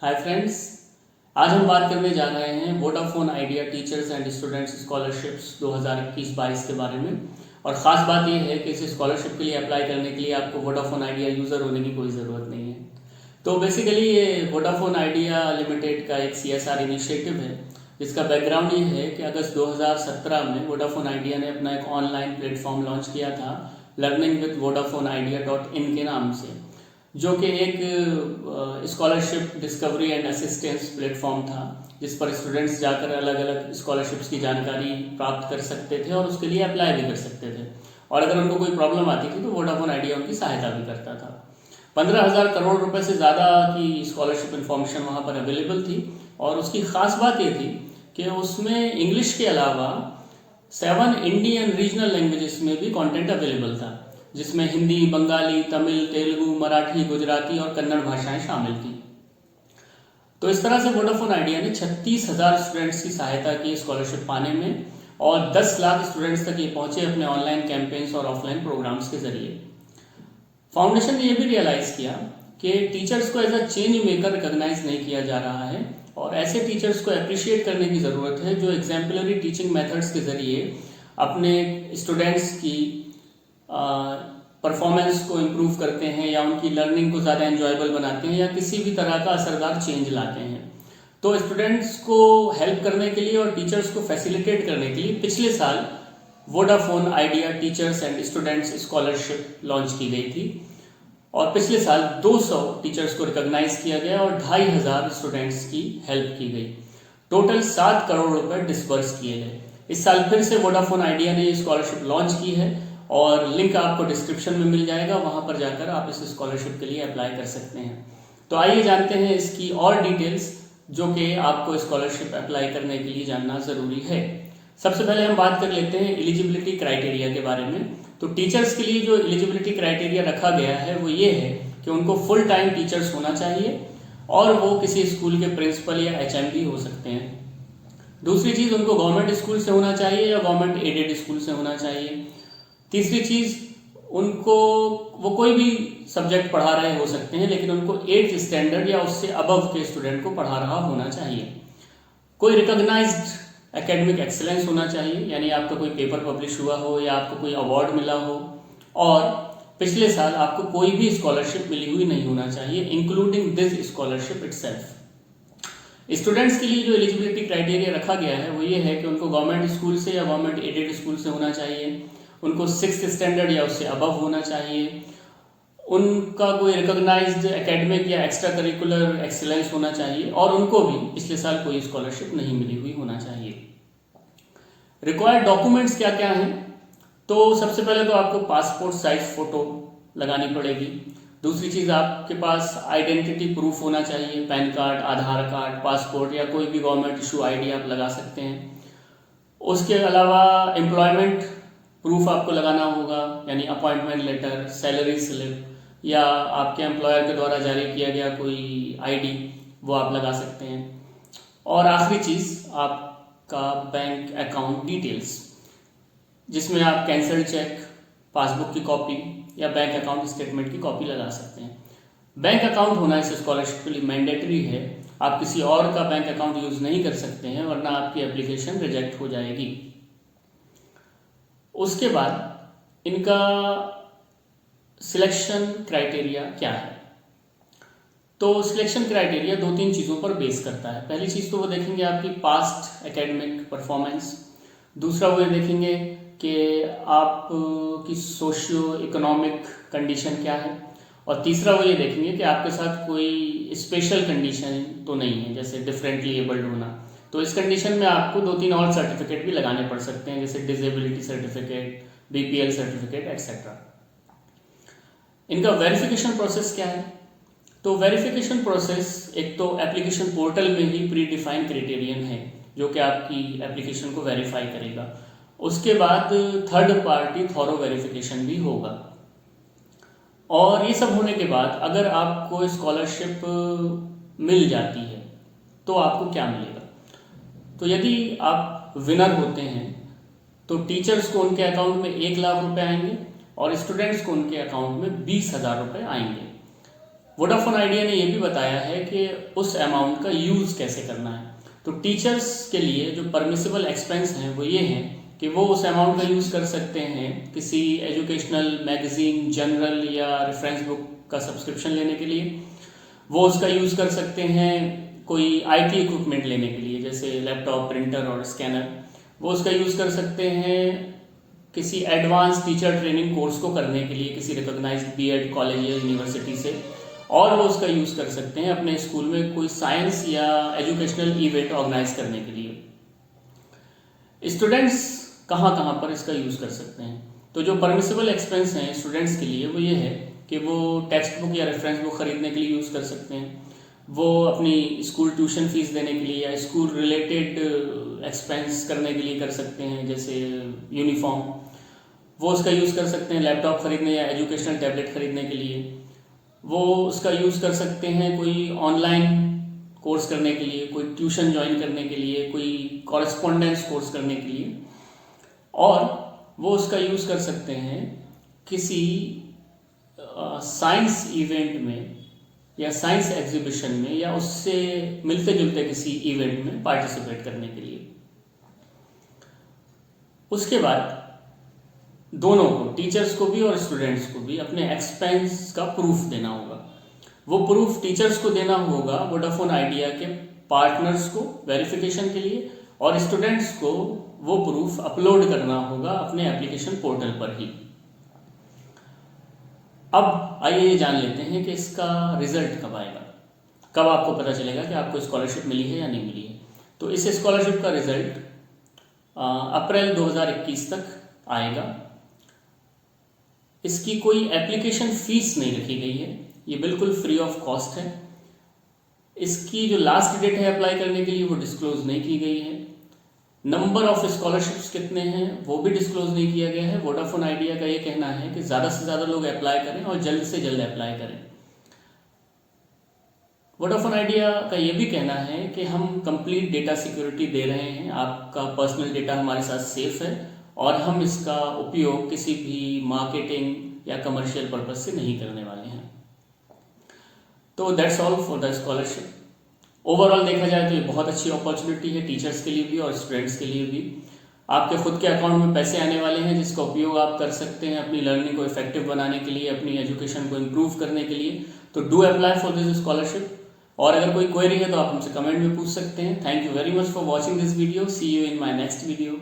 Hi friends, आज हम बात करने जा रहे हैं Vodafone idea teachers and students scholarships 2021-22 के बारे में। और ख़ास बात यह है कि इस स्कॉलरशिप के लिए अप्लाई करने के लिए आपको वोडाफोन आइडिया यूज़र होने की कोई ज़रूरत नहीं है। तो बेसिकली ये वोडाफोन आइडिया लिमिटेड का एक CSR इनिशिएटिव है, जिसका बैकग्राउंड ये है कि अगस्त 2017 में वोडाफोन आइडिया ने अपना एक ऑनलाइन प्लेटफॉर्म लॉन्च किया था, learning with Vodafone idea .in के नाम से, जो कि एक scholarship discovery and assistance platform था, जिस पर स्टूडेंट्स जाकर अलग अलग स्कॉलरशिप्स की जानकारी प्राप्त कर सकते थे और उसके लिए अप्लाई भी कर सकते थे। और अगर उनको कोई प्रॉब्लम आती थी तो वोडाफोन आइडिया उनकी सहायता भी करता था। 15,000 करोड़ रुपए से ज़्यादा की स्कॉलरशिप इन्फॉर्मेशन वहाँ पर अवेलेबल थी। और उसकी ख़ास बात ये थी कि उसमें इंग्लिश के अलावा 7 इंडियन रीजनल लैंग्वेजेस में भी कंटेंट अवेलेबल था, जिसमें हिंदी, बंगाली, तमिल, तेलुगु, मराठी, गुजराती और कन्नड़ भाषाएं शामिल थी। तो इस तरह से वोडाफोन आइडिया ने 36,000 स्टूडेंट्स की सहायता की स्कॉलरशिप पाने में, और 10 लाख स्टूडेंट्स तक ये पहुंचे अपने ऑनलाइन कैंपेन्स और ऑफलाइन प्रोग्राम्स के जरिए। फाउंडेशन ने यह भी रियलाइज किया कि टीचर्स को as a change maker recognise नहीं किया जा रहा है, और ऐसे टीचर्स को अप्रिशिएट करने की ज़रूरत है जो एग्जाम्पलरी टीचिंग मेथड्स के जरिए अपने स्टूडेंट्स की परफॉर्मेंस को इम्प्रूव करते हैं, या उनकी लर्निंग को ज़्यादा एंजॉयबल बनाते हैं, या किसी भी तरह का असरदार चेंज लाते हैं। तो स्टूडेंट्स को हेल्प करने के लिए और टीचर्स को फैसिलिटेट करने के लिए पिछले साल Vodafone idea teachers and students scholarship launch की गई थी, और पिछले साल 200 टीचर्स को रिकॉग्नाइज किया गया और 2,500 स्टूडेंट्स की हेल्प की गई। टोटल 7 करोड़ रुपए डिस्बर्स किए गए। इस साल फिर से वोडाफोन आइडिया ने ये स्कॉलरशिप लॉन्च की है, और लिंक आपको डिस्क्रिप्शन में मिल जाएगा, वहां पर जाकर आप इस स्कॉलरशिप के लिए अप्लाई कर सकते हैं। तो आइए जानते हैं इसकी और डिटेल्स, जो कि आपको स्कॉलरशिप अप्लाई करने के लिए जानना ज़रूरी है। सबसे पहले हम बात कर लेते हैं एलिजिबिलिटी क्राइटेरिया के बारे में। तो टीचर्स के लिए जो एलिजिबिलिटी क्राइटेरिया रखा गया है वो ये है कि उनको फुल टाइम टीचर्स होना चाहिए, और वो किसी स्कूल के प्रिंसिपल या HM हो सकते हैं। दूसरी चीज़, उनको गवर्नमेंट स्कूल से होना चाहिए या गवर्नमेंट एडेड स्कूल से होना चाहिए। तीसरी चीज़, उनको वो कोई भी सब्जेक्ट पढ़ा रहे हो सकते हैं, लेकिन उनको 8th स्टैंडर्ड या उससे अबव के स्टूडेंट को पढ़ा रहा होना चाहिए। कोई रिकॉग्नाइज्ड एकेडमिक एक्सेलेंस होना चाहिए, यानी आपका कोई पेपर पब्लिश हुआ हो या आपको कोई अवार्ड मिला हो, और पिछले साल आपको कोई भी स्कॉलरशिप मिली हुई नहीं होना चाहिए, including this scholarship itself. Students के लिए जो एलिजिबिलिटी क्राइटेरिया रखा गया है वो ये है कि उनको गवर्नमेंट स्कूल से या गवर्नमेंट एडेड स्कूल से होना चाहिए, उनको 6th स्टैंडर्ड या उससे अबव होना चाहिए, उनका कोई रिकॉग्नाइज्ड एकेडमिक या एक्स्ट्रा करिकुलर एक्सीलेंस होना चाहिए, और उनको भी पिछले साल कोई स्कॉलरशिप नहीं मिली हुई होना चाहिए। रिक्वायर्ड डॉक्यूमेंट्स क्या क्या हैं? तो सबसे पहले तो आपको पासपोर्ट साइज फोटो लगानी पड़ेगी। दूसरी चीज़, आपके पास आइडेंटिटी प्रूफ होना चाहिए, पैन कार्ड, आधार कार्ड, पासपोर्ट या कोई भी गवर्नमेंट इशू ID आप लगा सकते हैं। उसके अलावा एम्प्लॉयमेंट प्रूफ आपको लगाना होगा, यानी अपॉइंटमेंट लेटर, सैलरी स्लिप, या आपके एम्प्लॉयर के द्वारा जारी किया गया कोई ID, वो आप लगा सकते हैं। और आखिरी चीज़, आपका बैंक अकाउंट डिटेल्स, जिसमें आप कैंसल चेक, पासबुक की कॉपी या बैंक अकाउंट स्टेटमेंट की कॉपी लगा सकते हैं। बैंक अकाउंट होना इस स्कॉलरशिप के लिए मैंडेटरी है। आप किसी और का बैंक अकाउंट यूज़ नहीं कर सकते हैं, वरना आपकी एप्लीकेशन रिजेक्ट हो जाएगी। उसके बाद इनका सिलेक्शन क्राइटेरिया क्या है? तो सिलेक्शन क्राइटेरिया 2-3 चीज़ों पर बेस करता है। पहली चीज़ तो वो देखेंगे आपकी पास्ट एकेडमिक परफॉर्मेंस। दूसरा वो ये देखेंगे कि आपकी सोशियो इकोनॉमिक कंडीशन क्या है। और तीसरा वो ये देखेंगे कि आपके साथ कोई स्पेशल कंडीशन तो नहीं है, जैसे डिफरेंटली एबल्ड होना। तो इस कंडीशन में आपको 2-3 और सर्टिफिकेट भी लगाने पड़ सकते हैं, जैसे disability certificate, BPL certificate etcetera. इनका वेरिफिकेशन प्रोसेस क्या है? तो वेरिफिकेशन प्रोसेस एक तो एप्लीकेशन पोर्टल में ही प्री डिफाइंड क्राइटेरियन है, जो कि आपकी एप्लीकेशन को वेरीफाई करेगा। उसके बाद थर्ड पार्टी थॉरो वेरिफिकेशन भी होगा। और ये सब होने के बाद अगर आपको स्कॉलरशिप मिल जाती है तो आपको क्या मिलेगा? तो यदि आप विनर होते हैं तो टीचर्स को उनके अकाउंट में 1 लाख रुपए आएंगे, और स्टूडेंट्स को उनके अकाउंट में 20,000 रुपए आएंगे। वोडाफोन आइडिया ने ये भी बताया है कि उस अमाउंट का यूज़ कैसे करना है। तो टीचर्स के लिए जो परमिसिबल एक्सपेंस हैं वो ये हैं कि वो उस अमाउंट का यूज़ कर सकते हैं किसी एजुकेशनल मैगजीन, जर्नल या रेफरेंस बुक का सब्सक्रिप्शन लेने के लिए। वो उसका यूज़ कर सकते हैं कोई आईटी इक्विपमेंट लेने के लिए, जैसे लैपटॉप, प्रिंटर और स्कैनर। वो उसका यूज़ कर सकते हैं किसी एडवांस टीचर ट्रेनिंग कोर्स को करने के लिए किसी रिकॉग्नाइज्ड बीएड कॉलेज या यूनिवर्सिटी से। और वो उसका यूज़ कर सकते हैं अपने स्कूल में कोई साइंस या एजुकेशनल इवेंट ऑर्गेनाइज करने के लिए। स्टूडेंट्स कहाँ कहाँ पर इसका यूज़ कर सकते हैं? तो जो परमिसिबल एक्सपेंस हैं स्टूडेंट्स के लिए वो ये है कि वो टेक्स्ट बुक या रेफरेंस बुक खरीदने के लिए यूज़ कर सकते हैं, वो अपनी स्कूल ट्यूशन फीस देने के लिए या स्कूल रिलेटेड एक्सपेंस करने के लिए कर सकते हैं, जैसे यूनिफॉर्म। वो उसका यूज़ कर सकते हैं लैपटॉप खरीदने या एजुकेशनल टैबलेट खरीदने के लिए। वो उसका यूज़ कर सकते हैं कोई ऑनलाइन कोर्स करने के लिए, कोई ट्यूशन ज्वाइन करने के लिए, कोई कॉरेस्पॉन्डेंस कोर्स करने के लिए। और वो उसका यूज़ कर सकते हैं किसी साइंस इवेंट में या साइंस एग्जीबिशन में या उससे मिलते जुलते किसी इवेंट में पार्टिसिपेट करने के लिए। उसके बाद दोनों को, टीचर्स को भी और स्टूडेंट्स को भी, अपने एक्सपेंस का प्रूफ देना होगा। वो प्रूफ टीचर्स को देना होगा वोडाफोन आइडिया के पार्टनर्स को वेरिफिकेशन के लिए, और स्टूडेंट्स को वो प्रूफ अपलोड करना होगा अपने एप्लीकेशन पोर्टल पर ही। अब आइए जान लेते हैं कि इसका रिजल्ट कब आएगा, कब आपको पता चलेगा कि आपको स्कॉलरशिप मिली है या नहीं मिली है। तो इस स्कॉलरशिप का रिजल्ट अप्रैल 2021 तक आएगा। इसकी कोई एप्लीकेशन फीस नहीं रखी गई है, ये बिल्कुल फ्री ऑफ कॉस्ट है। इसकी जो लास्ट डेट है अप्लाई करने के लिए वो डिस्क्लोज नहीं की गई है। नंबर ऑफ स्कॉलरशिप्स कितने हैं वो भी डिस्क्लोज नहीं किया गया है। वोडाफोन आइडिया का ये कहना है कि ज़्यादा से ज़्यादा लोग अप्लाई करें और जल्द से जल्द अप्लाई करें। वोडाफोन आइडिया का ये भी कहना है कि हम कंप्लीट डेटा सिक्योरिटी दे रहे हैं, आपका पर्सनल डेटा हमारे साथ सेफ है और हम इसका उपयोग किसी भी मार्केटिंग या कमर्शियल पर्पज से नहीं करने वाले हैं। तो that's all for the scholarship. Overall देखा जाए तो ये बहुत अच्छी अपॉर्चुनिटी है टीचर्स के लिए भी और स्टूडेंट्स के लिए भी। आपके खुद के अकाउंट में पैसे आने वाले हैं जिसका उपयोग आप कर सकते हैं अपनी लर्निंग को इफेक्टिव बनाने के लिए, अपनी एजुकेशन को इम्प्रूव करने के लिए। तो do apply for this scholarship. और अगर कोई क्वेरी है तो आप हमसे कमेंट में पूछ सकते हैं। Thank you very much for watching this video. See you in my next video.